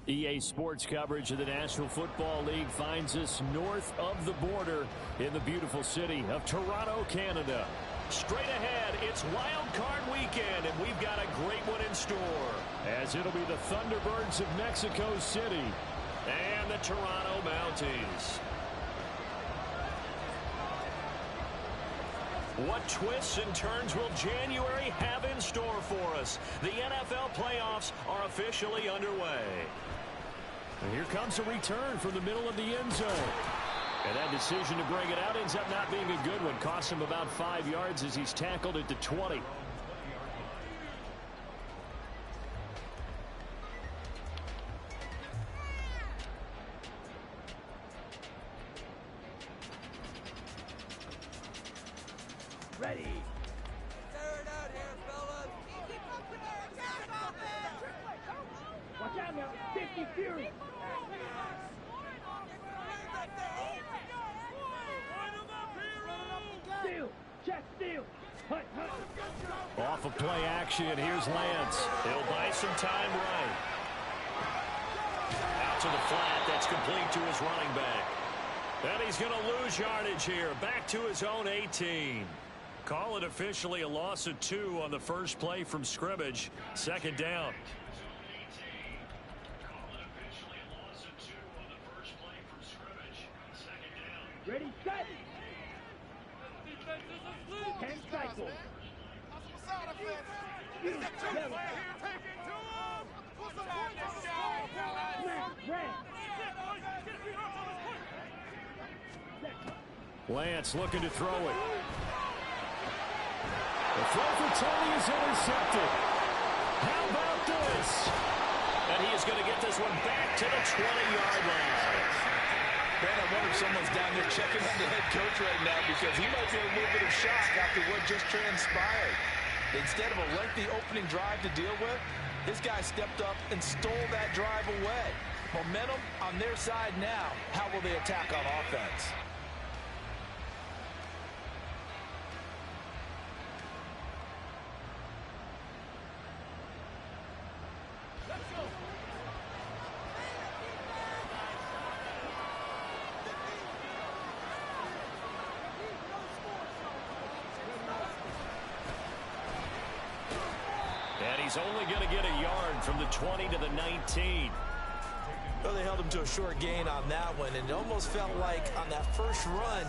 EA Sports coverage of the National Football League finds us north of the border in the beautiful city of Toronto, Canada. Straight ahead, it's Wild Card Weekend, and we've got a great one in store, as it'll be the Thunderbirds of Mexico City and the Toronto Mounties. What twists and turns will January have in store for us? The NFL playoffs are officially underway. And here comes a return from the middle of the end zone. And that decision to bring it out ends up not being a good one. Cost him about 5 yards as he's tackled at the 20. Ready. Tear it out here, fellas. Watch out now. 50 Fury. Steal. Check steal. Hut, hut. Off of play action, here's Lance. He'll buy some time right. Out to the flat. That's complete to his running back. And he's going to lose yardage here. Back to his own 18. Call it officially a loss of 2 on the first play from scrimmage. Second down. Ready, set. 10 cycles. Lance looking to throw it. The throw for Tony is intercepted. How about this? And he is going to get this one back to the 20-yard line. Man, I wonder if someone's down there checking on the head coach right now because he might be in a little bit of shock after what just transpired. Instead of a lengthy opening drive to deal with, this guy stepped up and stole that drive away. Momentum on their side now. How will they attack on offense? He's only going to get a yard from the 20 to the 19. Well, they held him to a short gain on that one, and it almost felt like on that first run,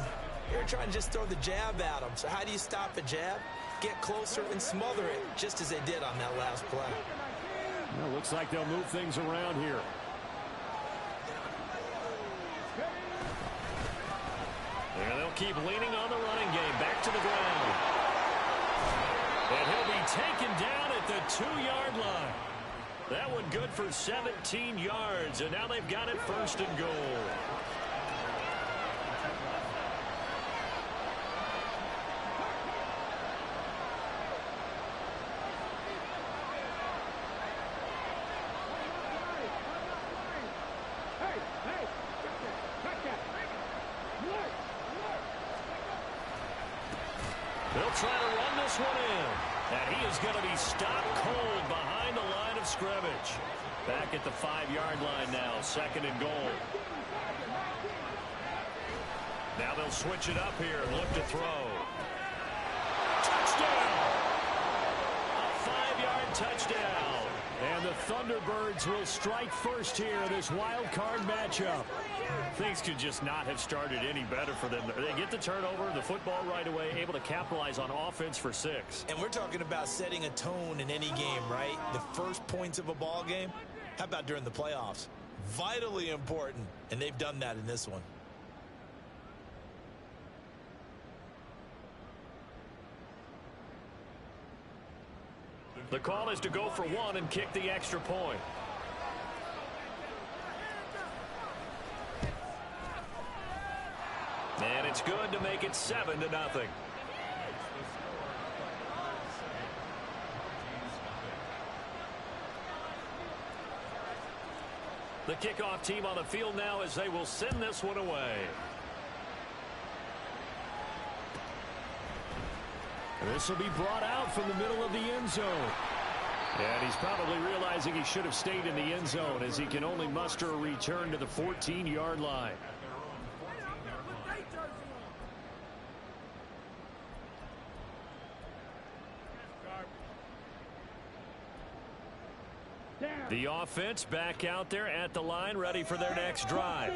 they were trying to just throw the jab at him. So how do you stop a jab? Get closer and smother it, just as they did on that last play. Well, looks like they'll move things around here. And they'll keep leaning on the running game. Back to the ground. And he'll be taken down at the 2-yard line. That one good for 17 yards, and now they've got it first and goal. They'll try to run this one in. And he is going to be stopped cold behind the line of scrimmage. Back at the 5-yard line now, second and goal. Now they'll switch it up here and look to throw. Touchdown! A 5-yard touchdown. And the Thunderbirds will strike first here in this wild card matchup. Things could just not have started any better for them. They get the turnover, the football right away, able to capitalize on offense for 6. And we're talking about setting a tone in any game, right? The first points of a ball game. How about during the playoffs? Vitally important, and they've done that in this one. The call is to go for 1 and kick the extra point. And it's good to make it 7-0. The kickoff team on the field now as they will send this one away. This will be brought out from the middle of the end zone. And he's probably realizing he should have stayed in the end zone as he can only muster a return to the 14-yard line. The offense back out there at the line, ready for their next drive.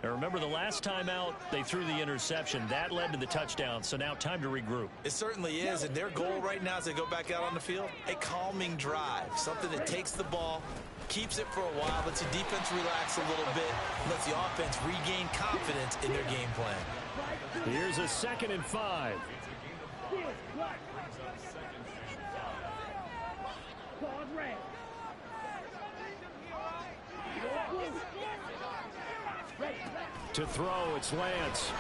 Now remember, the last time out, they threw the interception. That led to the touchdown, so now time to regroup. It certainly is, and their goal right now as they go back out on the field, a calming drive, something that takes the ball, keeps it for a while, lets the defense relax a little bit, lets the offense regain confidence in their game plan. Here's a 2nd and 5. To throw, it's Lance.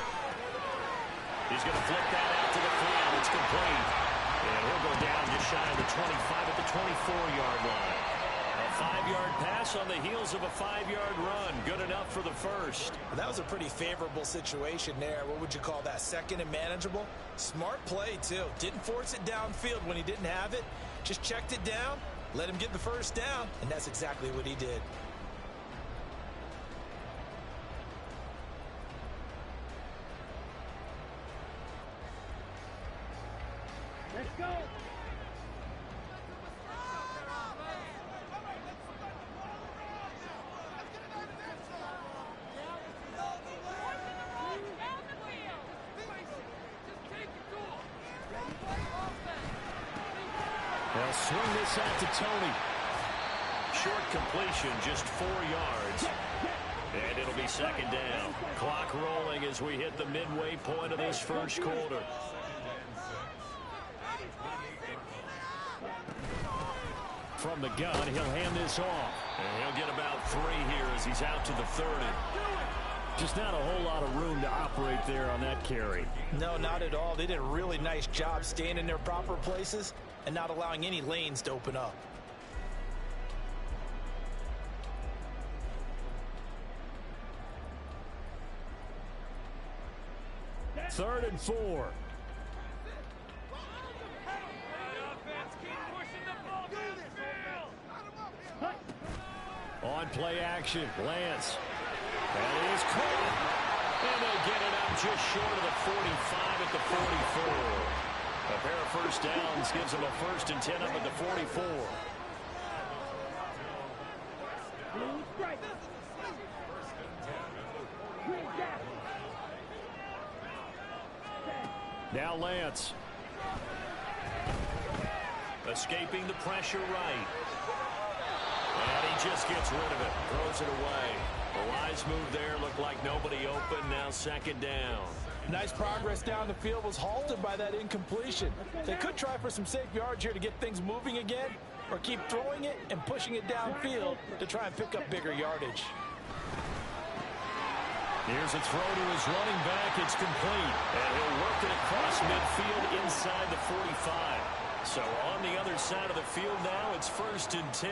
He's going to flip that out to the field. It's complete. And he'll go down just shy of the 25 at the 24-yard line. A 5-yard pass on the heels of a 5-yard run. Good enough for the first. That was a pretty favorable situation there. What would you call that? 2nd and manageable? Smart play, too. Didn't force it downfield when he didn't have it. Just checked it down, let him get the first down, and that's exactly what he did. Let's go. They'll swing this out to Tony. Short completion, just 4 yards. And it'll be 2nd down. Clock rolling as we hit the midway point of this first quarter. From the gun, he'll hand this off. And he'll get about 3 here as he's out to the 30. Just not a whole lot of room to operate there on that carry. No, not at all. They did a really nice job staying in their proper places and not allowing any lanes to open up. Third and 4. On play action, Lance. That is caught. And they'll get it up just short of the 45 at the 44. A pair of first downs gives them a 1st and 10 up at the 44. Now Lance. Escaping the pressure right. And he just gets rid of it. Throws it away. A wise move there. Looked like nobody open. Now 2nd down. Nice progress down the field was halted by that incompletion. They could try for some safe yards here to get things moving again, or keep throwing it and pushing it downfield to try and pick up bigger yardage. Here's a throw to his running back. It's complete. And he'll work it across midfield inside the 45. So on the other side of the field now, it's 1st and 10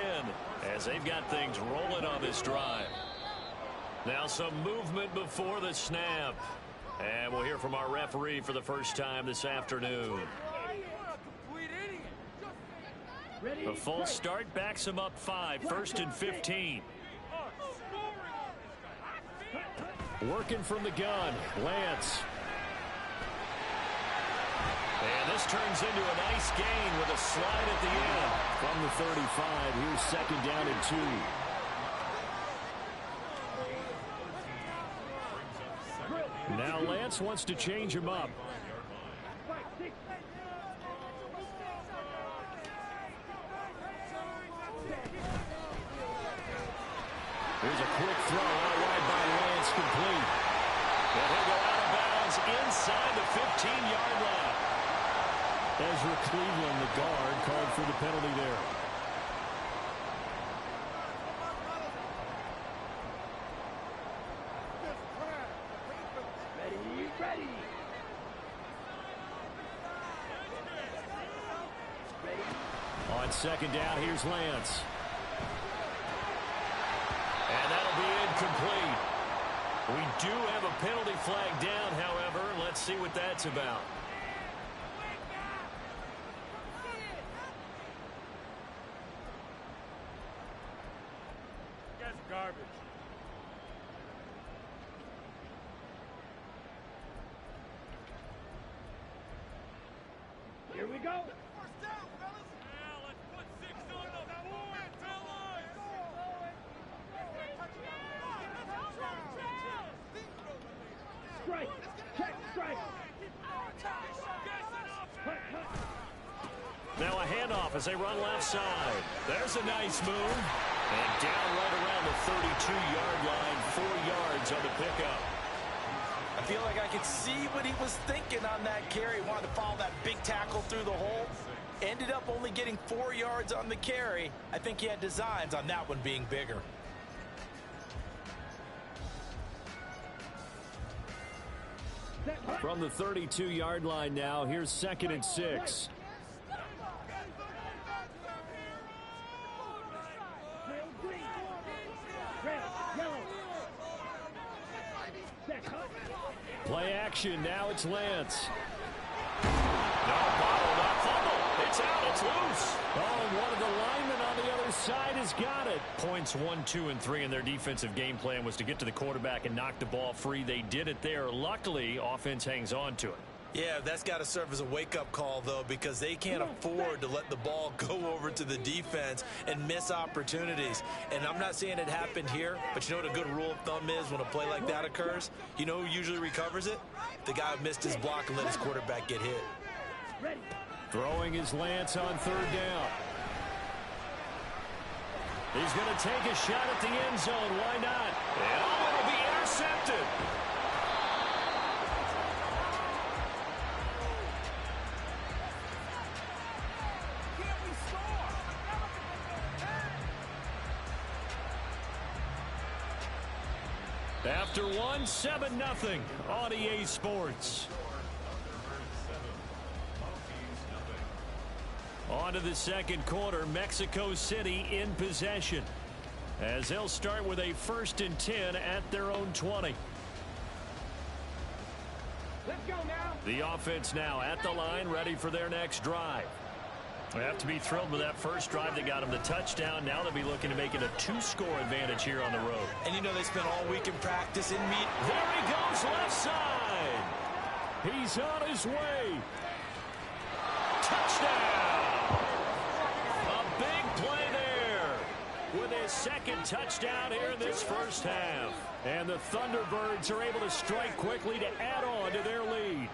as they've got things rolling on this drive. Now some movement before the snap. And we'll hear from our referee for the first time this afternoon. A false start backs him up 5, 1st and 15. Working from the gun, Lance. And this turns into a nice gain with a slide at the end. From the 35, here's 2nd down and 2. Now Lance wants to change him up. Here's a quick throw out wide by Lance, complete. And he'll go out of bounds inside the 15-yard line. Ezra Cleveland, the guard, called for the penalty there. Ready. On 2nd down, here's Lance. And that'll be incomplete. We do have a penalty flag down, however. Let's see what that's about. That's garbage. Here we go. First down, fellas. Yeah, let's put 6 on the board, fellas. Strike. Check strike. Now a handoff as they run left side. There's a nice move. And down right around the 32-yard line, 4 yards on the pickup. I feel like I could see what he was thinking on that carry. Wanted to follow that big tackle through the hole. Ended up only getting 4 yards on the carry. I think he had designs on that one being bigger. From the 32-yard line now, here's 2nd and 6. Play action, now it's Lance. No, bottle, not fumble. It's out, it's loose. Oh, one of the linemen on the other side has got it. Points 1, 2, and 3 in their defensive game plan was to get to the quarterback and knock the ball free. They did it there. Luckily, offense hangs on to it. Yeah, that's got to serve as a wake-up call, though, because they can't afford to let the ball go over to the defense and miss opportunities. And I'm not saying it happened here, but you know what a good rule of thumb is when a play like that occurs? You know who usually recovers it? The guy who missed his block and let his quarterback get hit. Throwing his Lance on 3rd down. He's going to take a shot at the end zone. Why not? And it'll be intercepted. After 1, 7-0 on EA Sports. On to the second quarter, Mexico City in possession, as they'll start with a 1st and 10 at their own 20. Let's go now. The offense now at the line, ready for their next drive. They have to be thrilled with that first drive that got them the touchdown. Now they'll be looking to make it a 2-score advantage here on the road. And you know they spent all week in practice in meet. There he goes, left side. He's on his way. Touchdown. A big play there with his 2nd touchdown here in this first half. And the Thunderbirds are able to strike quickly to add on to their lead.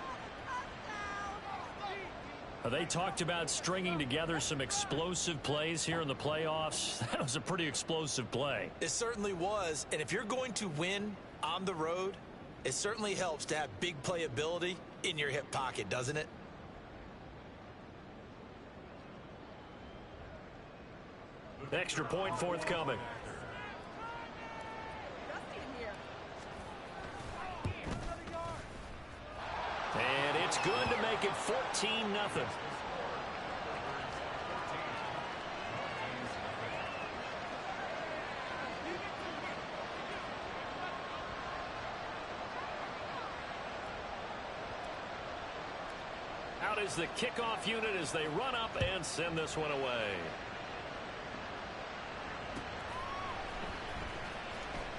They talked about stringing together some explosive plays here in the playoffs. That was a pretty explosive play. It certainly was. And if you're going to win on the road, it certainly helps to have big playability in your hip pocket, doesn't it? Extra point forthcoming. And it's good to make it 14-0. Out is the kickoff unit as they run up and send this one away.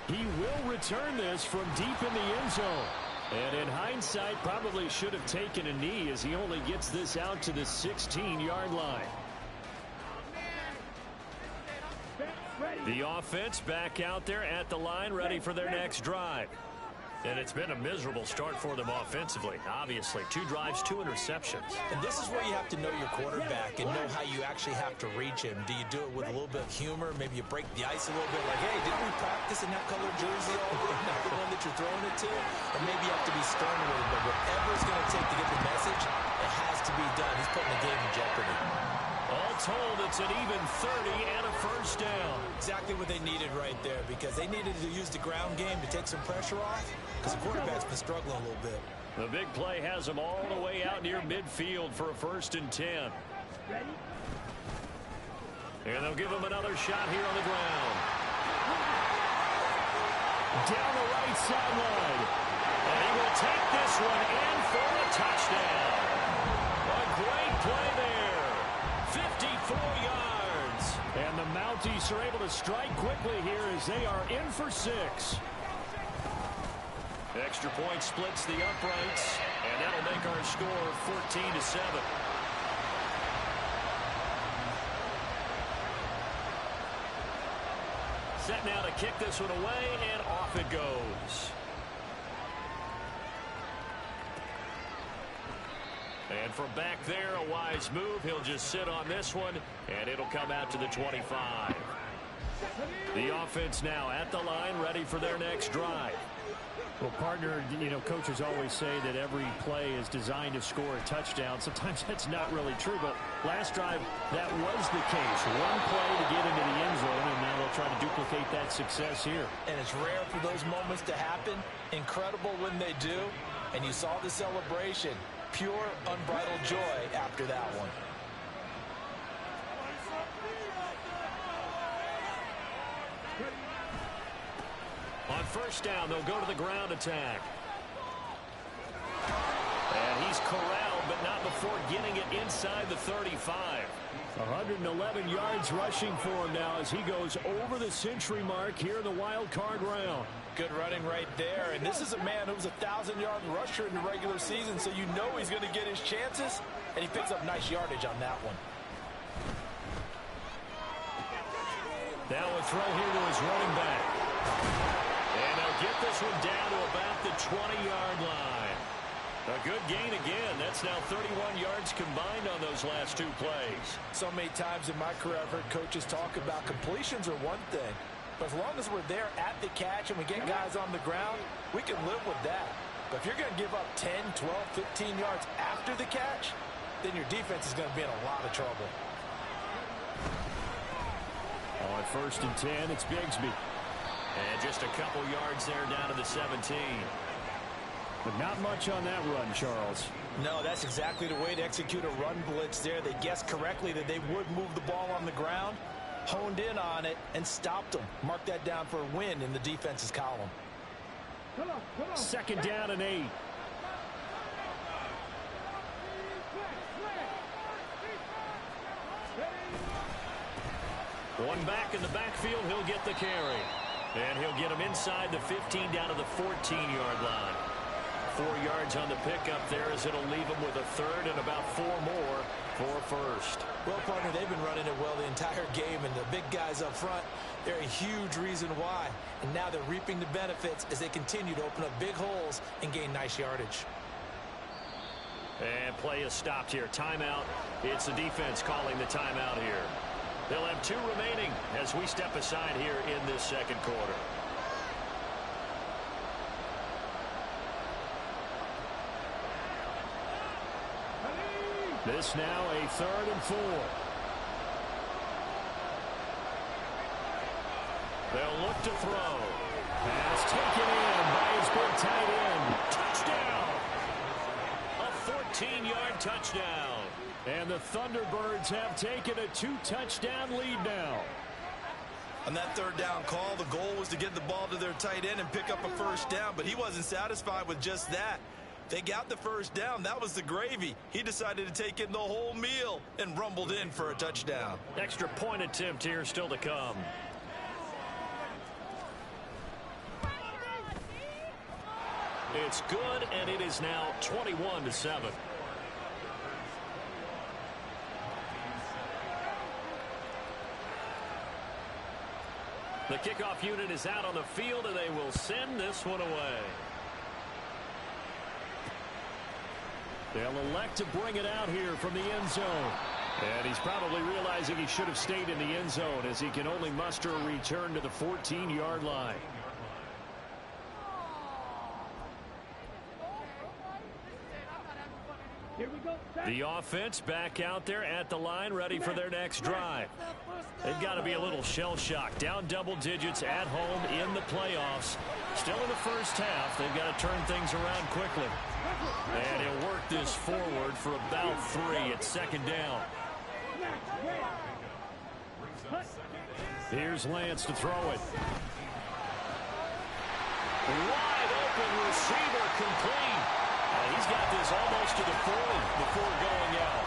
He will return this from deep in the end zone. And in hindsight, probably should have taken a knee as he only gets this out to the 16-yard line. The offense back out there at the line, ready for their next drive. And it's been a miserable start for them offensively. Obviously, 2 drives, 2 interceptions. And this is where you have to know your quarterback and know how you actually have to reach him. Do you do it with a little bit of humor? Maybe you break the ice a little bit, like, hey, didn't we practice in that colored jersey all day? Not the one that you're throwing it to? Or maybe you have to be stern with him. But whatever it's going to take to get the message, it has to be done. He's putting the game in jeopardy. All told, it's an even 30 and a first down. Exactly what they needed right there, because they needed to use the ground game to take some pressure off, because the quarterback's been struggling a little bit. The big play has them all the way out near midfield for a 1st and 10. And they'll give him another shot here on the ground. Down the right sideline. And he will take this one in for a touchdown. A great play there. 54 yards. And the Mounties Bucks are able to strike quickly here as they are in for 6. Extra point splits the uprights, and that'll make our score 14-7. Set now to kick this one away, and off it goes. And from back there, a wise move. He'll just sit on this one, and it'll come out to the 25. The offense now at the line, ready for their next drive. Well, partner, coaches always say that every play is designed to score a touchdown. Sometimes that's not really true, but last drive, that was the case. One play to get into the end zone, and now they'll try to duplicate that success here. And it's rare for those moments to happen. Incredible when they do. And you saw the celebration. Pure, unbridled joy after that one. On first down, they'll go to the ground attack. And he's corralled, but not before getting it inside the 35. 111 yards rushing for him now as he goes over the century mark here in the wild card round. Good running right there. And this is a man who was a 1,000-yard rusher in the regular season, so you know he's going to get his chances. And he picks up nice yardage on that one. Now a throw here to his running back. And they'll get this one down to about the 20-yard line. A good gain again. That's now 31 yards combined on those last 2 plays. So many times in my career, I've heard coaches talk about completions are one thing. But as long as we're there at the catch and we get guys on the ground, we can live with that. But if you're going to give up 10, 12, 15 yards after the catch, then your defense is going to be in a lot of trouble. On first and 10, it's Bigsby. And just a couple yards there down to the 17. But not much on that run, Charles. No, that's exactly the way to execute a run blitz there. They guessed correctly that they would move the ball on the ground, honed in on it, and stopped them. Mark that down for a win in the defense's column. Come on. Second down and 8. One back in the backfield, he'll get the carry. And he'll get him inside the 15 down to the 14-yard line. 4 yards on the pickup there as it'll leave him with a third and about 4 more for first. Well, partner, they've been running it well the entire game, and the big guys up front, they're a huge reason why. And now they're reaping the benefits as they continue to open up big holes and gain nice yardage. And play is stopped here. Timeout. It's the defense calling the timeout here. They'll have 2 remaining as we step aside here in this second quarter. This now a 3rd and 4. They'll look to throw. Pass taken in by his big tight end. Touchdown! A 14-yard touchdown. And the Thunderbirds have taken a 2-touchdown lead now. On that 3rd down call, the goal was to get the ball to their tight end and pick up a first down, but he wasn't satisfied with just that. They got the first down. That was the gravy. He decided to take in the whole meal and rumbled in for a touchdown. Extra point attempt here still to come. It's good, and it is now 21-7. The kickoff unit is out on the field, and they will send this one away. They'll elect to bring it out here from the end zone. And he's probably realizing he should have stayed in the end zone as he can only muster a return to the 14-yard line. Here we go. The offense back out there at the line, ready for their next drive. They've got to be a little shell-shocked. Down double digits at home in the playoffs. Still in the first half. They've got to turn things around quickly. And he'll work this forward for about 3 at second down. Here's Lance to throw it. Wide open receiver complete. And he's got this almost to the 40 before going out.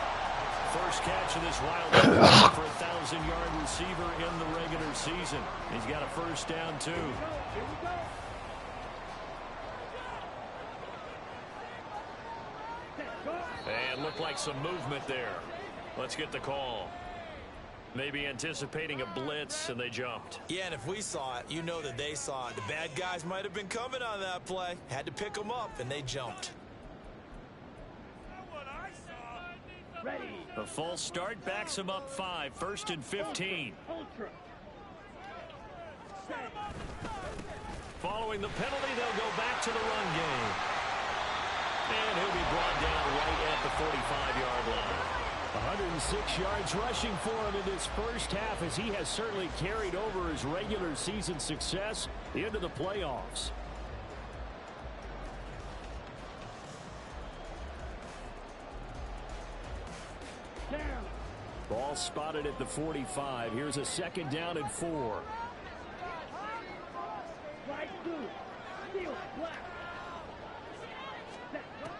first catch of this wild card for a 1,000-yard receiver in the regular season. He's got a first down, too. Here we go. And looked like some movement there. Let's get the call. Maybe anticipating a blitz, and they jumped. Yeah, and if we saw it, you know that they saw it. The bad guys might have been coming on that play. Had to pick them up, and they jumped. Ready. The false start backs him up 5, 1st and 15. Ultra. Following the penalty, they'll go back to the run game. And he'll be brought down right at the 45-yard line. 106 yards rushing for him in this first half, as he has certainly carried over his regular season success into the playoffs. Down. Ball spotted at the 45. Here's a 2nd down and 4. Right through. Steal. Black.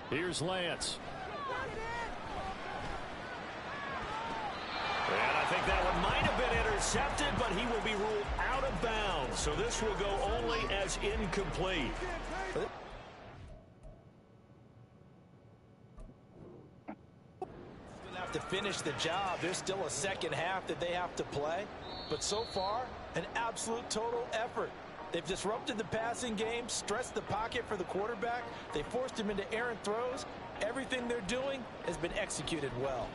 Here's Lance. And I think that one might have been intercepted, but he will be ruled out of bounds. So this will go only as incomplete. Have to finish the job. There's still a second half that they have to play. But so far, an absolute total effort. They've disrupted the passing game, stressed the pocket for the quarterback. They forced him into errant throws. Everything they're doing has been executed well.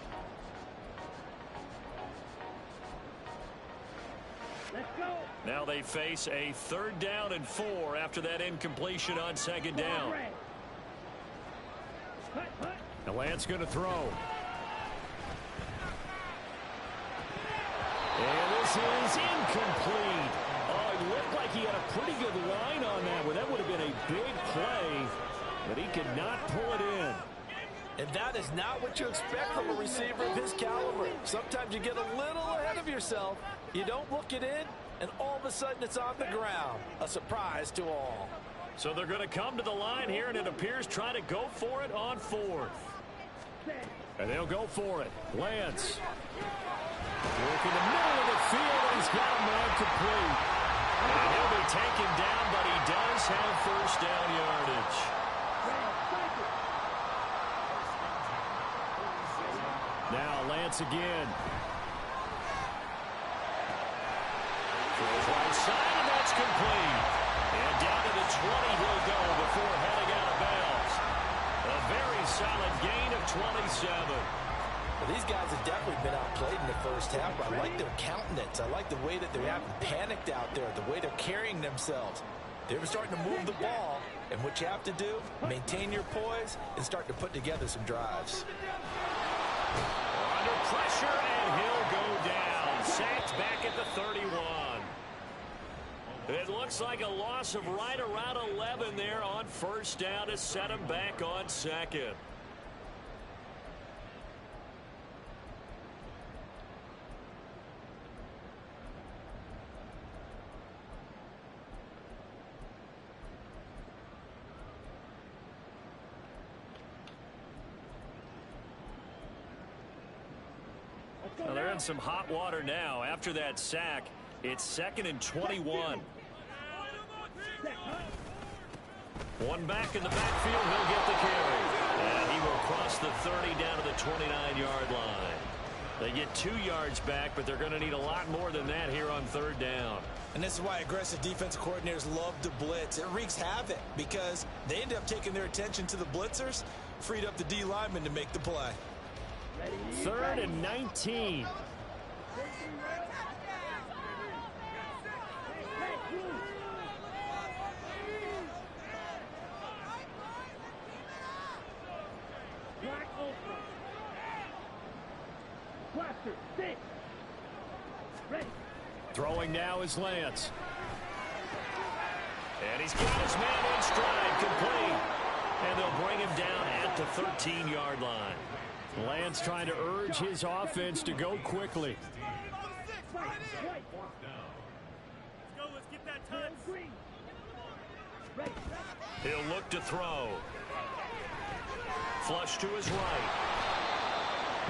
Let's go. Now they face a 3rd down and 4 after that incompletion on 2nd down. Now Lance going to throw. And this is incomplete. Oh, it looked like he had a pretty good line on that one. That would have been a big play, but he could not pull it in. And that is not what you expect from a receiver of his caliber. Sometimes you get a little ahead of yourself. You don't look it in, and all of a sudden it's on the ground. A surprise to all. So they're going to come to the line here, and it appears trying to go for it on 4th. And they'll go for it. Lance. Work in the middle of the field, and he's got a man complete. And he'll be taken down, but he does have first down yardage. Now Lance again. Throws right side, and that's complete. And down to the 20 he'll go before heading out of bounds. A very solid gain of 27. Well, these guys have definitely been outplayed in the first half. I like their countenance. I like the way that they haven't panicked out there, the way they're carrying themselves. They're starting to move the ball, and what you have to do, maintain your poise and start to put together some drives. Under pressure, and he'll go down. Sacked back at the 31. It looks like a loss of right around 11 there on 1st down to set him back on 2nd. Well, they're in some hot water now. After that sack, it's 2nd and 21. One back in the backfield, he'll get the carry. And he will cross the 30 down to the 29-yard line. They get 2 yards back, but they're going to need a lot more than that here on 3rd down. And this is why aggressive defensive coordinators love to blitz. It wreaks havoc because they end up taking their attention to the blitzers, freed up the D lineman to make the play. 3rd and 19. Throwing now is Lance. And he's got his man in stride, complete. And they'll bring him down at the 13-yard line. Lance trying to urge his offense to go quickly. Let's get that touch. He'll look to throw. Flush to his right.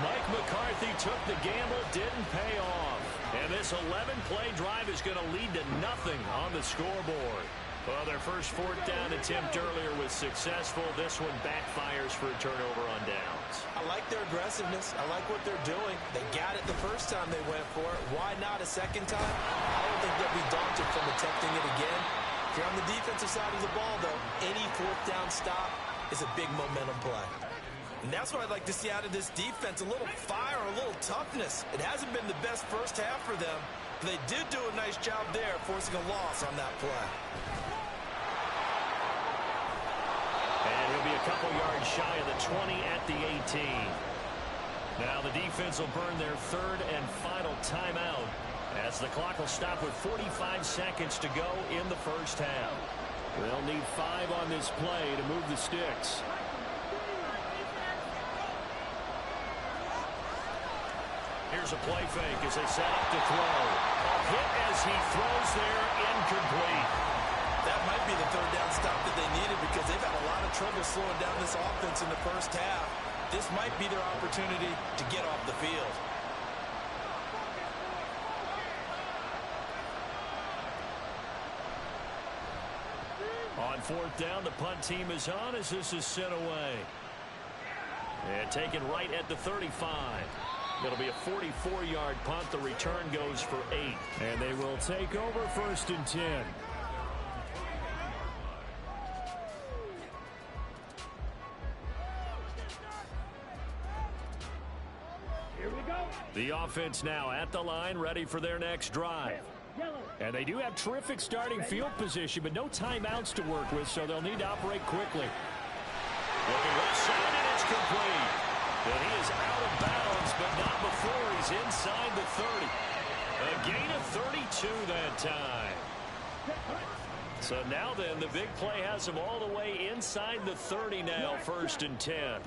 Mike McCarthy took the gamble, didn't pay off. And this 11-play drive is going to lead to nothing on the scoreboard. Well, their first fourth down attempt earlier was successful. This one backfires for a turnover on downs. I like their aggressiveness. I like what they're doing. They got it the first time they went for it. Why not a second time? I don't think they'll be daunted from attempting it again. If you're on the defensive side of the ball, though, any fourth down stop is a big momentum play. And that's what I'd like to see out of this defense, a little fire, a little toughness. It hasn't been the best first half for them, but they did do a nice job there, forcing a loss on that play. And he'll be a couple yards shy of the 20 at the 18. Now the defense will burn their third and final timeout as the clock will stop with 45 seconds to go in the first half. They'll need 5 on this play to move the sticks. Here's a play fake as they set up to throw. A hit as he throws there, incomplete. That might be the third down stop that they needed because they've had a lot of trouble slowing down this offense in the first half. This might be their opportunity to get off the field. On fourth down, the punt team is on as this is sent away. And taken right at the 35. It'll be a 44-yard punt. The return goes for 8. And they will take over first and 10. Here we go. The offense now at the line, ready for their next drive. And they do have terrific starting field position, but no timeouts to work with, so they'll need to operate quickly. Looking left side, and it's complete. And he is out of bounds, but not before he's inside the 30. A gain of 32 that time. So now then, the big play has him all the way inside the 30 now, first and 10.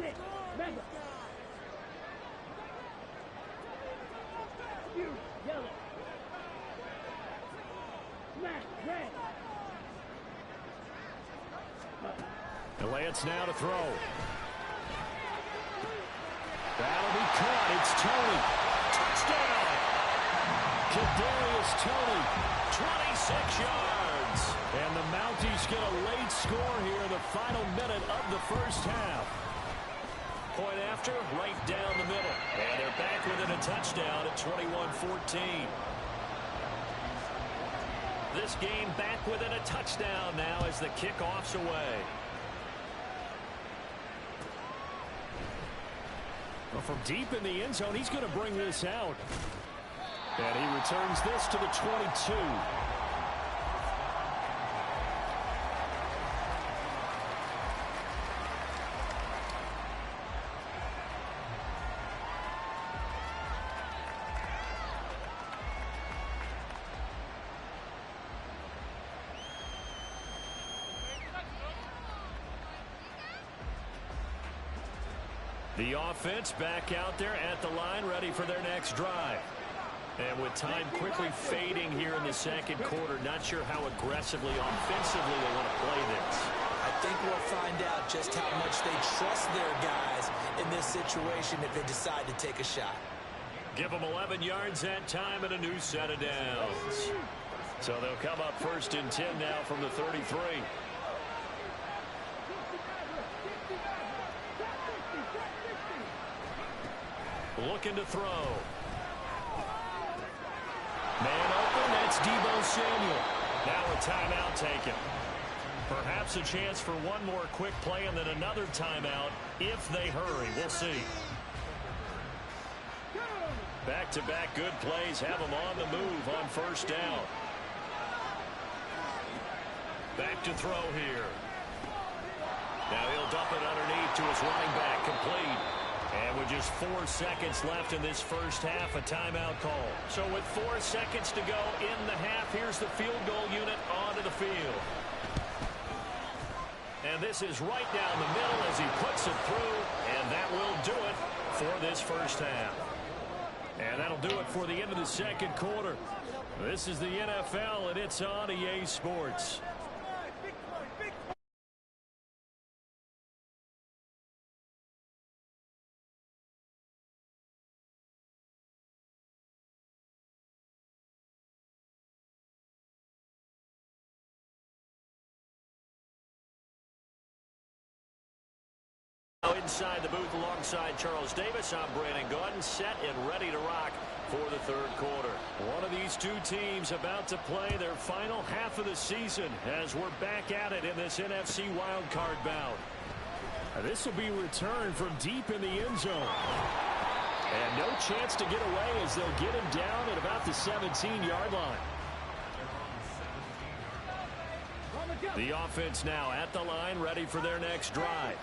And Lance now to throw. That'll be caught. It's Tony. Touchdown! Kadarius Toney, 26 yards. And the Mounties get a late score here in the final minute of the first half. Point after, right down the middle. And they're back within a touchdown at 21-14. This game back within a touchdown now as the kickoff's away. Well, from deep in the end zone, he's going to bring this out. And he returns this to the 22. The offense back out there at the line, ready for their next drive. And with time quickly fading here in the second quarter, not sure how aggressively, offensively they want to play this. I think we'll find out just how much they trust their guys in this situation if they decide to take a shot. Give them 11 yards that time and a new set of downs. So they'll come up first and 10 now from the 33. Looking to throw. Man open, that's Deebo Samuel. Now a timeout taken. Perhaps a chance for one more quick play and then another timeout if they hurry. We'll see. Back-to-back good plays have them on the move on first down. Back to throw here. Now he'll dump it underneath to his running back, complete. And with just 4 seconds left in this first half, a timeout call. So with 4 seconds to go in the half, here's the field goal unit onto the field. And this is right down the middle as he puts it through, and that will do it for this first half. And that'll do it for the end of the second quarter. This is the NFL, and it's on EA Sports. inside the booth alongside Charles Davis. I'm Brandon Gaudin, set and ready to rock for the third quarter. One of these two teams about to play their final half of the season as we're back at it in this NFC wildcard bout. This will be returned from deep in the end zone. And no chance to get away as they'll get him down at about the 17-yard line. The offense now at the line, ready for their next drive.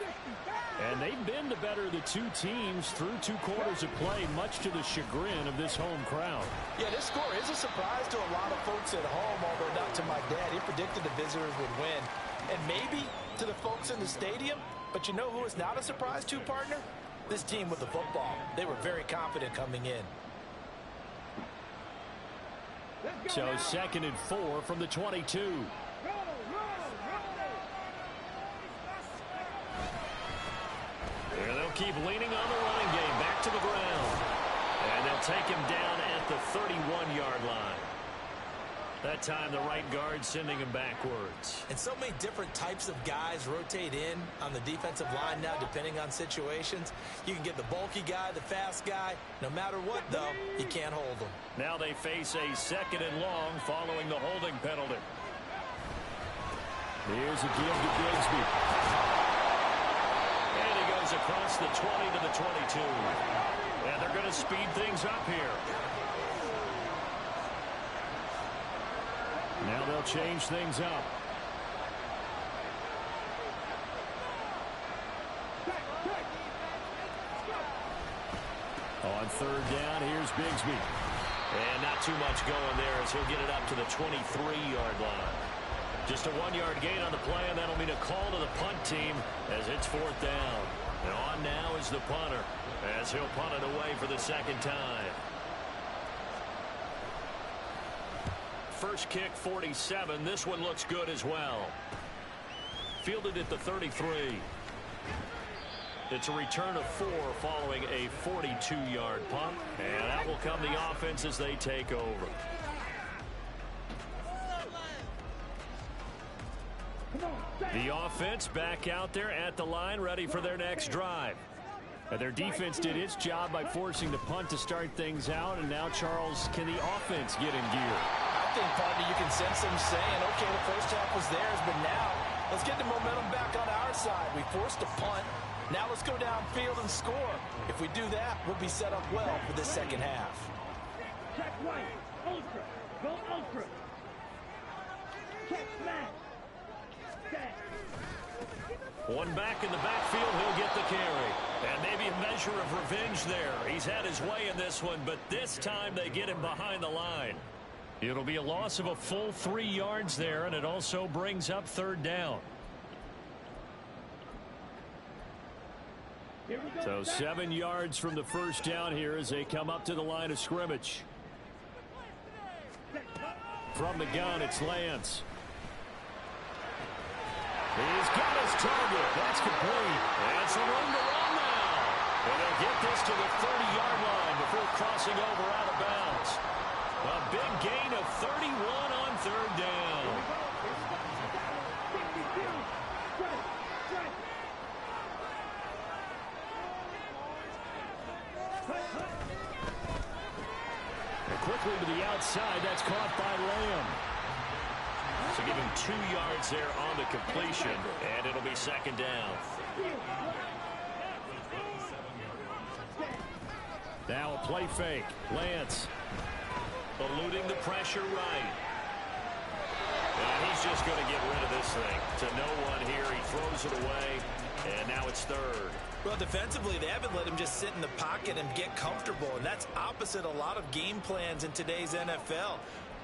And they've been the better of the two teams through 2 quarters of play, much to the chagrin of this home crowd. Yeah, this score is a surprise to a lot of folks at home, although not to my dad. He predicted the visitors would win. And maybe to the folks in the stadium, but you know who is not a surprise to, partner? This team with the football. They were very confident coming in. So 2nd and 4 from the 22. And they'll keep leaning on the running game back to the ground. And they'll take him down at the 31-yard line. That time the right guard sending him backwards. And so many different types of guys rotate in on the defensive line now depending on situations. You can get the bulky guy, the fast guy. No matter what, though, you can't hold them. Now they face a 2nd and long following the holding penalty. Here's a give to Bigsby. And he goes across the 20 to the 22. And they're going to speed things up here. Now they'll change things up. On 3rd down, here's Bigsby. And not too much going there as he'll get it up to the 23-yard line. Just a 1-yard gain on the play, and that'll mean a call to the punt team as it's 4th down. And on now is the punter as he'll punt it away for the 2nd time. First kick, 47. This one looks good as well. Fielded at the 33. It's a return of 4 following a 42-yard punt. And that will come the offense as they take over. The offense back out there at the line, ready for their next drive. Their defense did its job by forcing the punt to start things out. And now, Charles, can the offense get in gear? I think, partner, you can sense them saying, okay, the first half was theirs, but now let's get the momentum back on our side. We forced a punt. Now let's go downfield and score. If we do that, we'll be set up well for the second half. Check right. Ultra. Go ultra. Check smash. One back in the backfield, he'll get the carry. And maybe a measure of revenge there. He's had his way in this one, but this time they get him behind the line. It'll be a loss of a full 3 yards there, and it also brings up 3rd down. So 7 yards from the first down here as they come up to the line of scrimmage. From the gun, it's Lance. He's got his target. That's complete. And some room to run now. And they'll get this to the 30-yard line before crossing over out of bounds. A big gain of 31 on 3rd down. And quickly to the outside. That's caught by Lamb. So give him 2 yards there on the completion, and it'll be 2nd down. Now a play fake. Lance eluding the pressure right. And he's just going to get rid of this thing. To no one here. He throws it away, and now it's 3rd. Well, defensively, they haven't let him just sit in the pocket and get comfortable, and that's opposite a lot of game plans in today's NFL.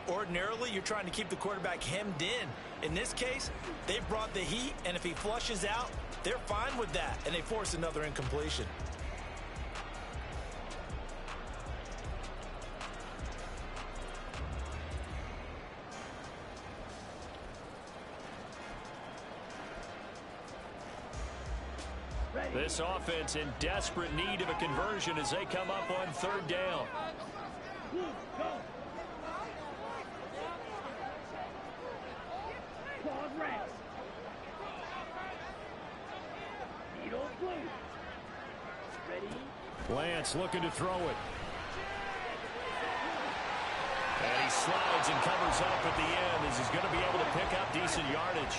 Ordinarily, you're trying to keep the quarterback hemmed in. In this case, they've brought the heat, and if he flushes out, they're fine with that, and they force another incompletion. This offense in desperate need of a conversion as they come up on 3rd down. Lance looking to throw it. And he slides and covers up at the end as he's going to be able to pick up decent yardage.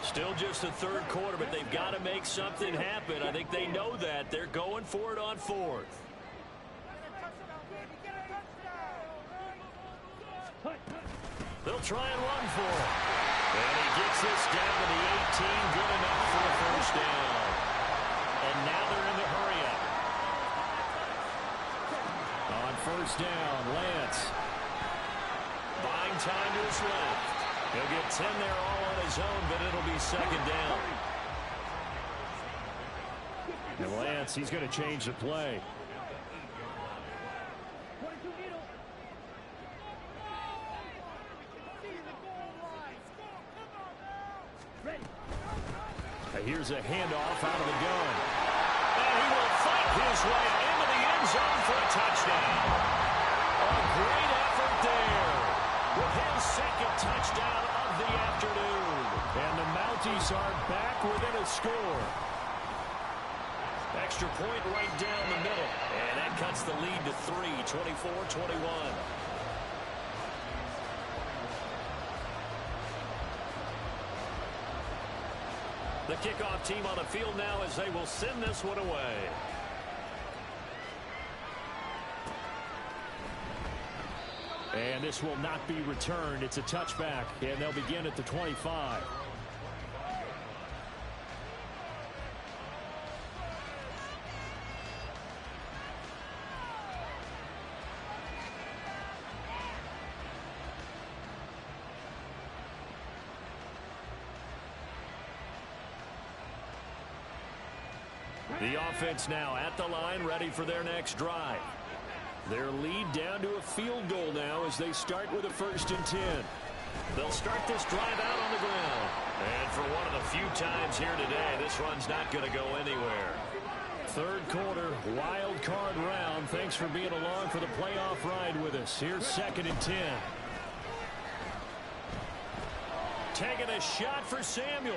Still just the third quarter, but they've got to make something happen. I think they know that. They're going for it on fourth. They'll try and run for it. And he gets this down to the 18. Good enough for a first down. And now they're in the hurry-up. On first down, Lance. Buying time to his left. He'll get 10 there all on his own, but it'll be second down. And Lance, he's going to change the play. Here's a handoff out of the gun. And he will fight his way into the end zone for a touchdown. A great effort there with his second touchdown of the afternoon. And the Mounties are back within a score. Extra point right down the middle. And that cuts the lead to 3, 24-21. The kickoff team on the field now as they will send this one away. And this will not be returned. It's a touchback, and they'll begin at the 25. The offense now at the line, ready for their next drive. Their lead down to a field goal now as they start with a 1st and 10. They'll start this drive out on the ground. And for one of the few times here today, this run's not going to go anywhere. Third quarter, wild card round. Thanks for being along for the playoff ride with us. Here's 2nd and 10. Taking a shot for Samuel.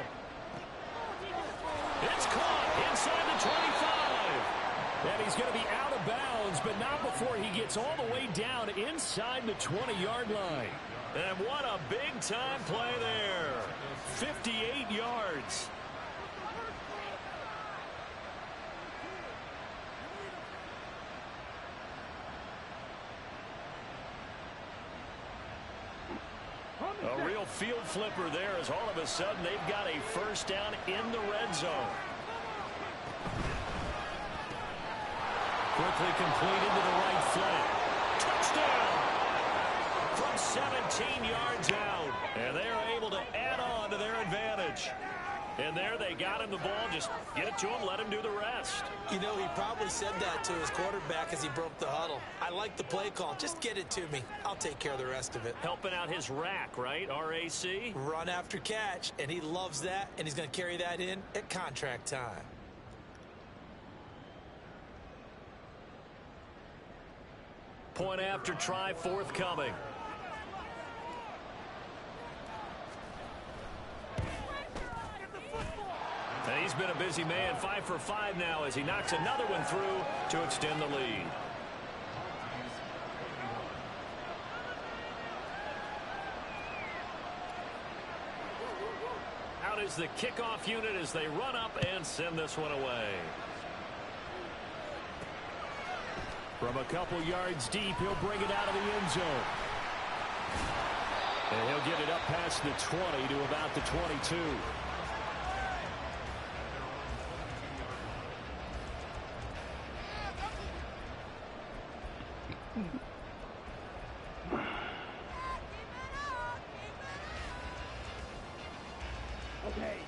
It's caught inside the 25. And he's going to be out of bounds, but not before he gets all the way down inside the 20-yard line. And what a big-time play there. 58 yards. A real field flipper there as all of a sudden they've got a first down in the red zone. Quickly completed to the right flank. Touchdown! From 17 yards out. And they're able to add on to their advantage. And there they got him the ball. Just get it to him, let him do the rest. You know, he probably said that to his quarterback as he broke the huddle. I like the play call. Just get it to me. I'll take care of the rest of it. Helping out his rack, right? RAC? Run after catch. And he loves that. And he's going to carry that in at contract time. Point after try forthcoming. And he's been a busy man, 5 for 5 now as he knocks another one through to extend the lead. Out is the kickoff unit as they run up and send this one away. From a couple yards deep, he'll bring it out of the end zone. And he'll get it up past the 20 to about the 22.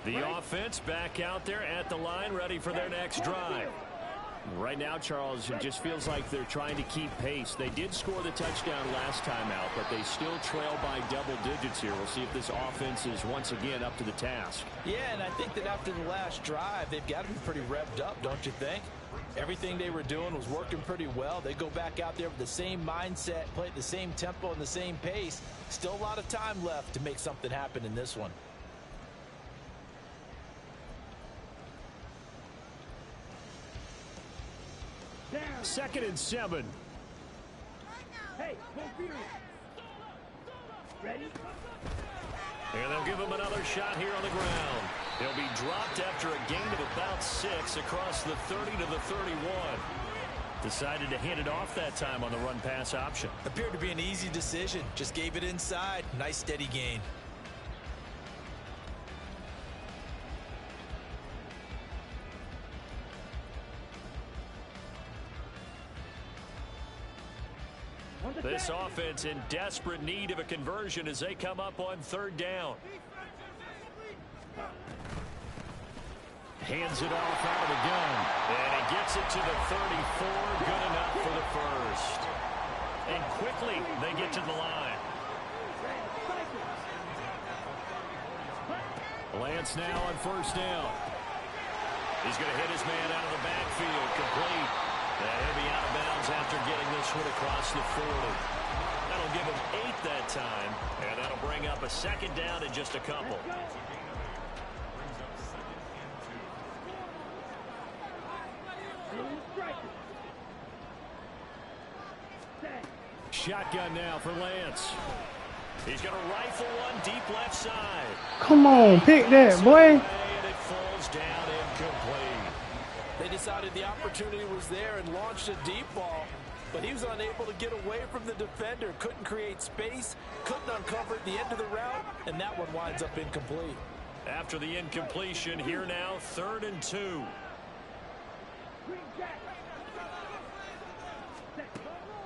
The offense back out there at the line, ready for their next drive. Right now, Charles, it just feels like they're trying to keep pace. They did score the touchdown last time out, but they still trail by double digits here. We'll see if this offense is once again up to the task. Yeah, and I think that after the last drive, they've got to be pretty revved up, don't you think? Everything they were doing was working pretty well. They go back out there with the same mindset, play at the same tempo and the same pace. Still a lot of time left to make something happen in this one. 2nd and 7. Hey, go Fury. Ready? And they'll give him another shot here on the ground. He'll be dropped after a gain of about 6 across the 30 to the 31. Decided to hand it off that time on the run-pass option. Appeared to be an easy decision. Just gave it inside. Nice steady gain. This offense in desperate need of a conversion as they come up on 3rd down. Hands it off out of the gun. And he gets it to the 34. Good enough for the first. And quickly they get to the line. Lance now on 1st down. He's going to hit his man out of the backfield. Complete. He'll be out of bounds after getting this one across the 40. That'll give him 8 that time. And that'll bring up a 2nd down in just a couple. Shotgun now for Lance. He's going to rifle one deep left side. Come on, pick that, boy. And it falls down incomplete. They decided the opportunity was there and launched a deep ball, but he was unable to get away from the defender, couldn't create space, couldn't uncover at the end of the route, and that one winds up incomplete. After the incompletion, here now, 3rd and 2.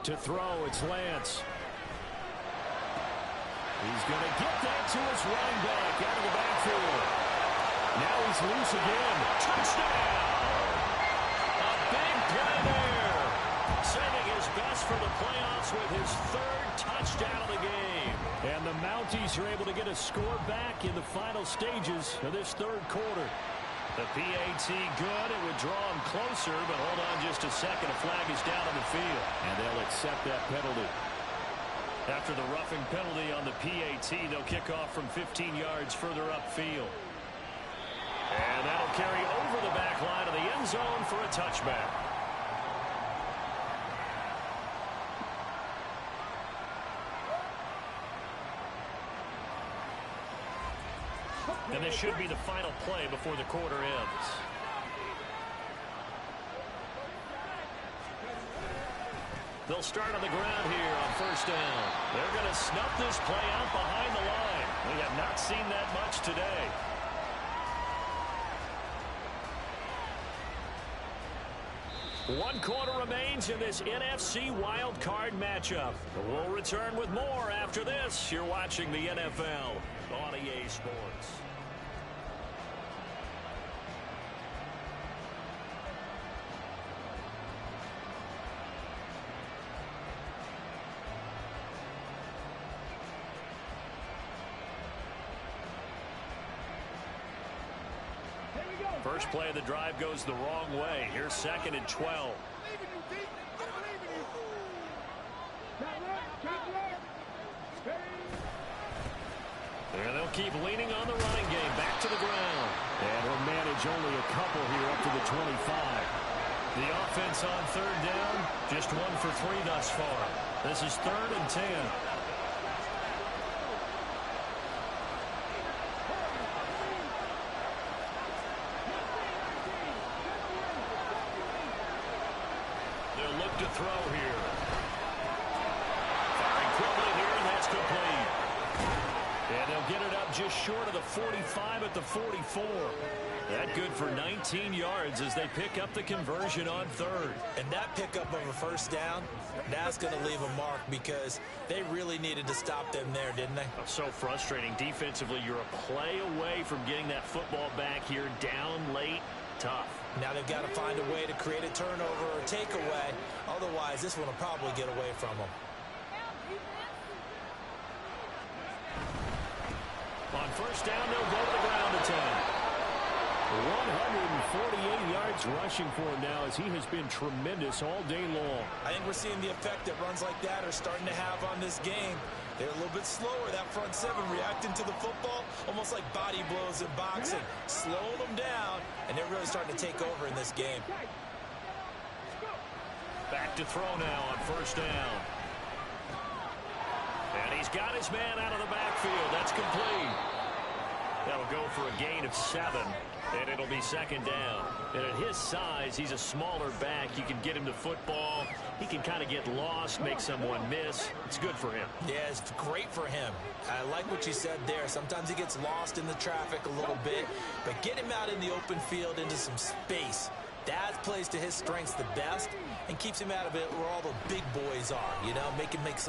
To throw, it's Lance. He's going to get that to his running back out of the backfield. Now he's loose again. Touchdown! A big play there. Saving his best for the playoffs with his 3rd touchdown of the game. And the Mounties are able to get a score back in the final stages of this 3rd quarter. The PAT good. It would draw him closer, but hold on just a second. A flag is down on the field, and they'll accept that penalty. After the roughing penalty on the PAT, they'll kick off from 15 yards further upfield. And that'll carry over the back line of the end zone for a touchback. And this should be the final play before the quarter ends. They'll start on the ground here on 1st down. They're going to snuff this play out behind the line. We have not seen that much today. One quarter remains in this NFC wild card matchup. We'll return with more after this. You're watching the NFL on EA Sports. First play of the drive goes the wrong way. Here's 2nd and 12. And they'll keep leaning on the running game. Back to the ground. And he'll manage only a couple here up to the 25. The offense on 3rd down, just 1 for 3 thus far. This is 3rd and 10. To throw here. Firing quickly here, and that's complete. And they'll get it up just short of the 45 at the 44. That good for 19 yards as they pick up the conversion on 3rd. And that pickup of a 1st down, that's going to leave a mark because they really needed to stop them there, didn't they? So frustrating. Defensively, you're a play away from getting that football back here down late. Tough. Now they've got to find a way to create a turnover or takeaway. Otherwise, this one will probably get away from them. On 1st down, they'll go to the ground attack. 148 yards rushing for him now as he has been tremendous all day long. I think we're seeing the effect that runs like that are starting to have on this game. They're a little bit slower, that front 7, reacting to the football, almost like body blows in boxing. Slowing them down, and they're really starting to take over in this game. Back to throw now on first down. And he's got his man out of the backfield. That's complete. That'll go for a gain of 7, and it'll be second down. And at his size, he's a smaller back. You can get him the football. He can kind of get lost, make someone miss. It's good for him. Yeah, it's great for him. I like what you said there. Sometimes he gets lost in the traffic a little bit, but get him out in the open field into some space. That plays to his strengths the best and keeps him out of it where all the big boys are, you know, make him miss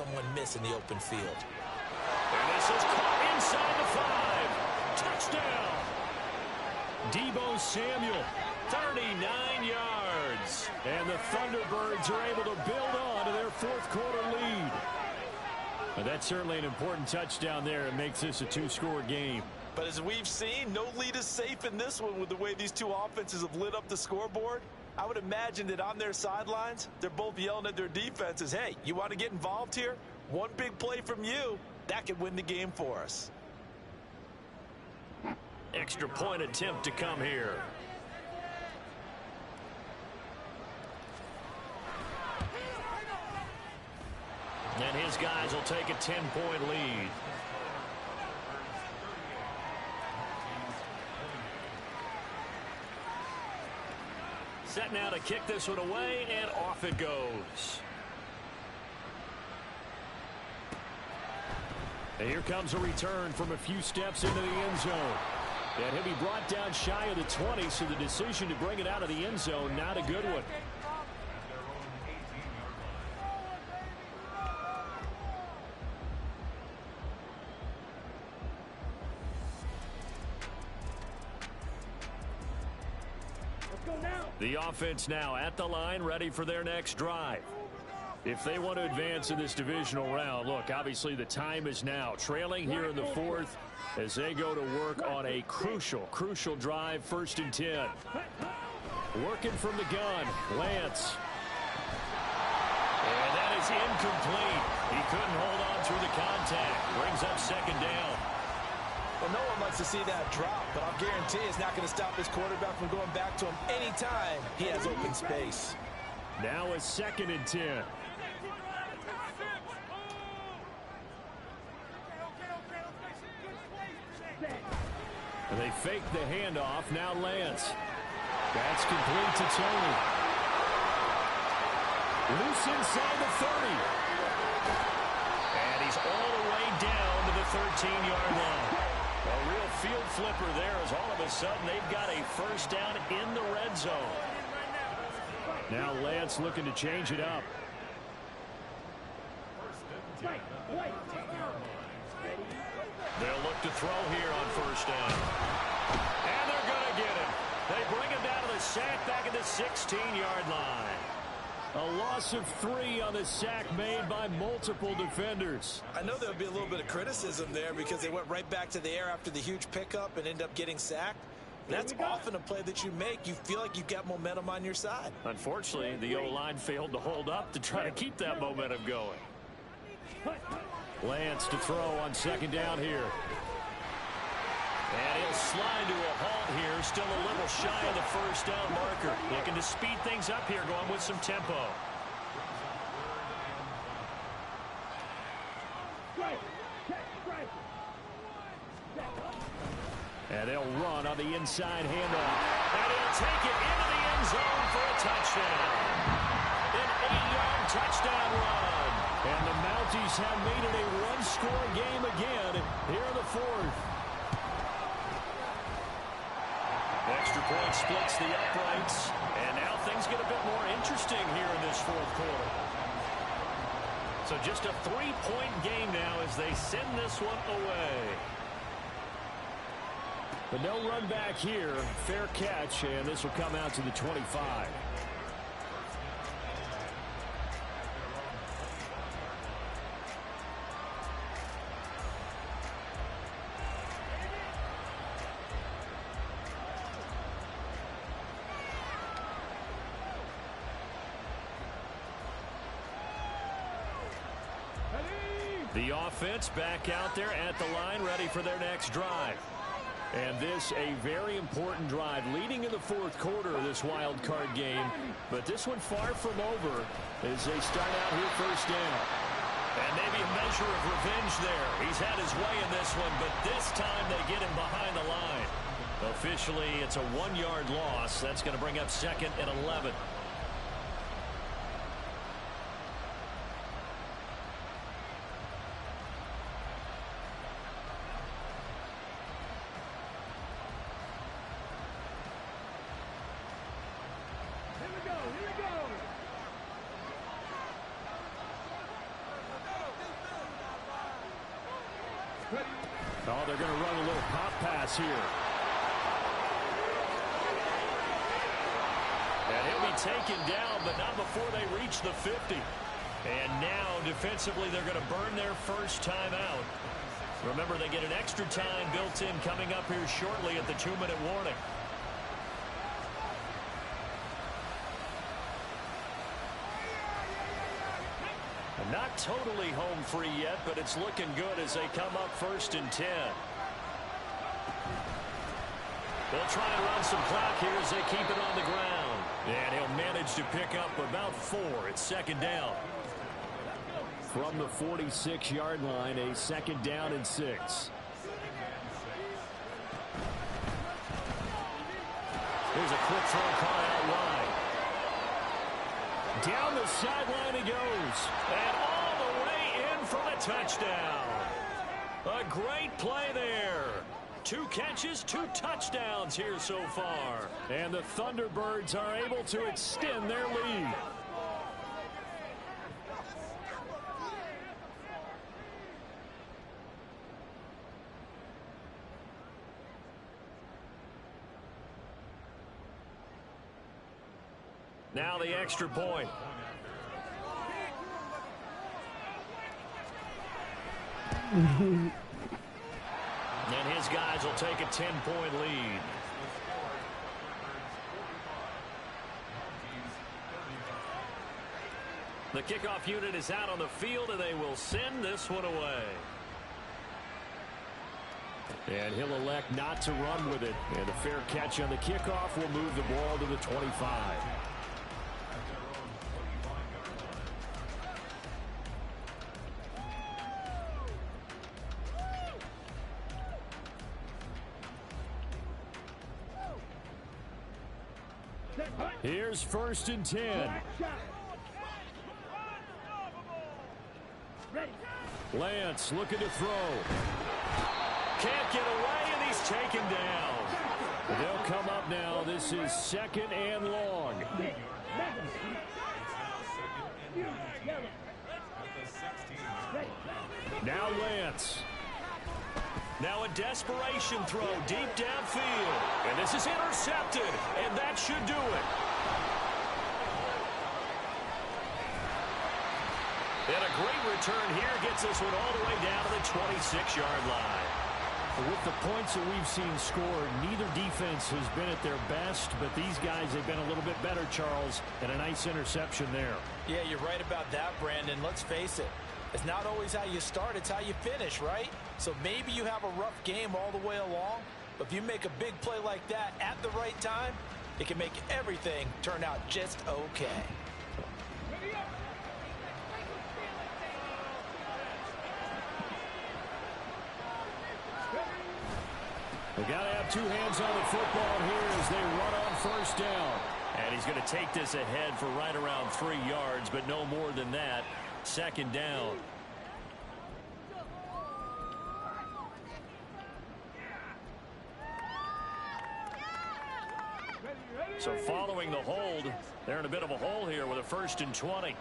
in the open field. And this is caught inside the 5. Touchdown. Deebo Samuel, 39 yards. And the Thunderbirds are able to build on to their fourth quarter lead. But that's certainly an important touchdown there. It makes this a 2-score game. But as we've seen, no lead is safe in this one with the way these two offenses have lit up the scoreboard. I would imagine that on their sidelines, they're both yelling at their defenses, hey, you want to get involved here? One big play from you, that could win the game for us. Extra point attempt to come here. And his guys will take a 10-point lead. Set now to kick this one away, and off it goes. And here comes a return from a few steps into the end zone. And he'll be brought down shy of the 20, so the decision to bring it out of the end zone, not a good one. The offense now at the line, ready for their next drive. If they want to advance in this divisional round, look, obviously the time is now. Trailing here in the fourth as they go to work on a crucial drive, 1st and 10. Working from the gun, Lance. And that is incomplete. He couldn't hold on through the contact. Brings up second down. Well, no one likes to see that drop, but I'll guarantee it's not going to stop his quarterback from going back to him anytime he has open space. Now a 2nd and 10. And they fake the handoff. Now Lance. That's complete to Tony. Loose inside the 30. And he's all the way down to the 13-yard line. A real field flipper there as all of a sudden they've got a first down in the red zone. Now Lance looking to change it up. They'll look to throw here on first down. And they're going to get him. They bring him down to the sack back at the 16-yard line. A loss of 3 on the sack made by multiple defenders. I know there'll be a little bit of criticism there because they went right back to the air after the huge pickup and end up getting sacked. That's often a play that you make. You feel like you've got momentum on your side. Unfortunately, the O-line failed to hold up to try to keep that momentum going. Lance to throw on 2nd down here. And he'll slide to a halt here, still a little shy of the first down marker. Looking to speed things up here, going with some tempo. And they'll run on the inside handoff. And he'll take it into the end zone for a touchdown. An 8-yard touchdown run. And the Mounties have made it a 1-score game again here in the fourth. Extra point splits the uprights. And now things get a bit more interesting here in this fourth quarter. So just a 3-point game now as they send this one away. But no run back here. Fair catch, and this will come out to the 25. The offense back out there at the line, ready for their next drive. And this a very important drive leading in the fourth quarter of this wild card game. But this one far from over as they start out here first down. And maybe a measure of revenge there. He's had his way in this one, but this time they get him behind the line. Officially, it's a 1-yard loss. That's going to bring up 2nd and 11. Oh, they're going to run a little pop pass here. And he'll be taken down, but not before they reach the 50. And now, defensively, they're going to burn their first time out. Remember, they get an extra time built in coming up here shortly at the 2-minute warning. Not totally home free yet, but it's looking good as they come up 1st and 10. They'll try and run some clock here as they keep it on the ground. And he'll manage to pick up about 4. It's 2nd down. From the 46-yard line, a 2nd down and 6. Here's a quick throw caught out wide. Down the sideline he goes. And all the way in for the touchdown. A great play there. 2 catches, 2 touchdowns here so far. And the Thunderbirds are able to extend their lead. Now the extra point. And his guys will take a 10-point lead. The kickoff unit is out on the field, and they will send this one away. And he'll elect not to run with it. And a fair catch on the kickoff will move the ball to the 25. Here's 1st and 10. Lance looking to throw. Can't get away, and he's taken down. They'll come up now. This is 2nd and long. Now Lance. Now a desperation throw deep downfield. And this is intercepted, and that should do it. And a great return here gets this one all the way down to the 26-yard line. With the points that we've seen scored, neither defense has been at their best, but these guys have been a little bit better, Charles, and a nice interception there. Yeah, you're right about that, Brandon. Let's face it. It's not always how you start, it's how you finish, right? So maybe you have a rough game all the way along, but if you make a big play like that at the right time, it can make everything turn out just okay. They got to have 2 hands on the football here as they run on 1st down. And he's going to take this ahead for right around 3 yards, but no more than that. 2nd down. So following the hold, they're in a bit of a hole here with a 1st and 20.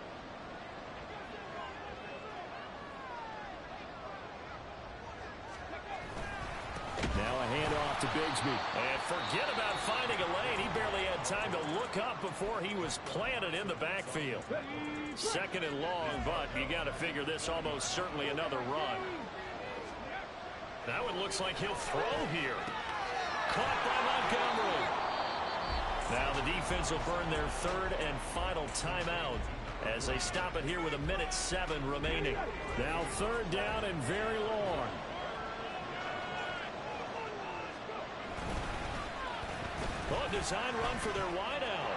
Now a handoff to Bigsby. And forget about finding a lane. He barely had time to look up before he was planted in the backfield. 2nd and long, but you got to figure this almost certainly another run. That one looks like he'll throw here. Caught by Montgomery. Now the defense will burn their 3rd and final timeout as they stop it here with 1:07 remaining. Now 3rd down and very long. design run for their wideout.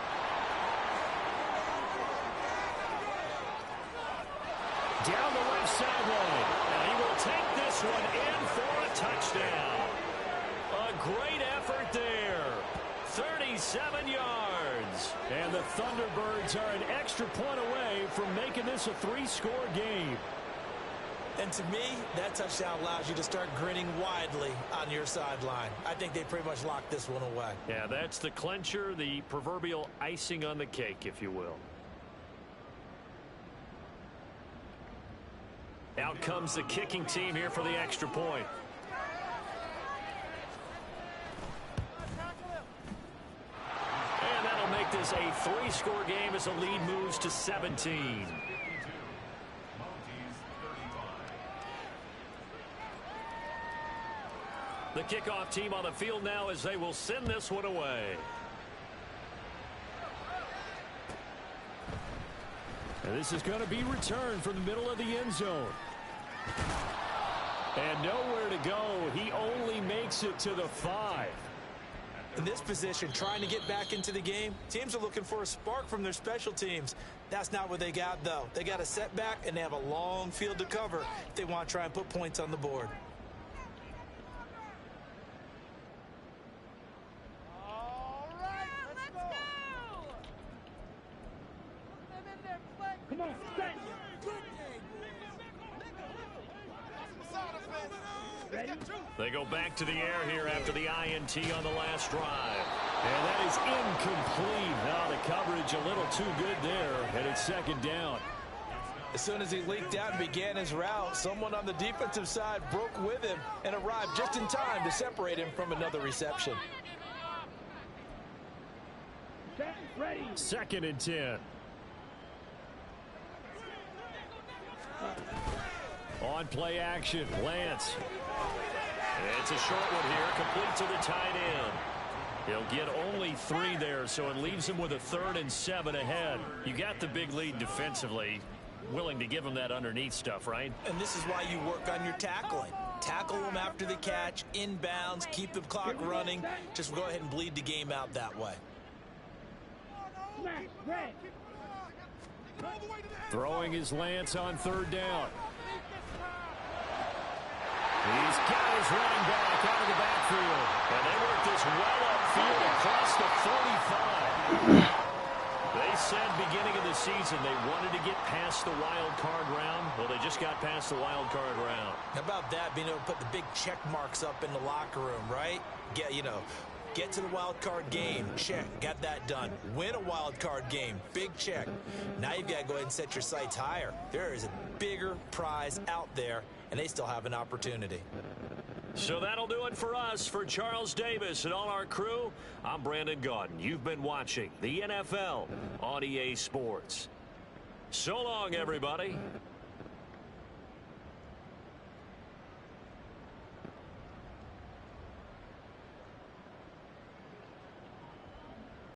Down the left sideline. And he will take this one in for a touchdown. A great effort there. 37 yards. And the Thunderbirds are an extra point away from making this a 3-score game. And to me, that touchdown allows you to start grinning widely on your sideline. I think they pretty much locked this one away. Yeah, that's the clincher, the proverbial icing on the cake, if you will. Out comes the kicking team here for the extra point. And that'll make this a 3-score game as the lead moves to 17. The kickoff team on the field now as they will send this one away. And this is going to be returned from the middle of the end zone. And nowhere to go. He only makes it to the 5. In this position, trying to get back into the game, teams are looking for a spark from their special teams. That's not what they got, though. They got a setback, and they have a long field to cover if they want to try and put points on the board. Come on, set. Ready? They go back to the air here after the INT on the last drive. And that is incomplete. Now the coverage a little too good there, and it's second down. As soon as he leaked out and began his route, someone on the defensive side broke with him and arrived just in time to separate him from another reception. Set, ready. 2nd and 10. On play action, Lance. It's a short one here, complete to the tight end. He'll get only 3 there, so it leaves him with a 3rd and 7 ahead. You got the big lead defensively. Willing to give him that underneath stuff, right? And this is why you work on your tackling. Tackle them after the catch, inbounds, keep the clock running. Just go ahead and bleed the game out that way. Smash, red. Throwing his Lance on 3rd down. He's got his running back out of the backfield. And they work this well upfield across the 45. They said beginning of the season they wanted to get past the wild card round. Well, they just got past the wild card round. How about that, being able to put the big check marks up in the locker room, right? Get to the wild card game, check, got that done. Win a wild card game, big check. Now you've got to go ahead and set your sights higher. There is a bigger prize out there, and they still have an opportunity. So that'll do it for us. For Charles Davis and all our crew, I'm Brandon Gaudin. You've been watching the NFL on EA Sports. So long, everybody.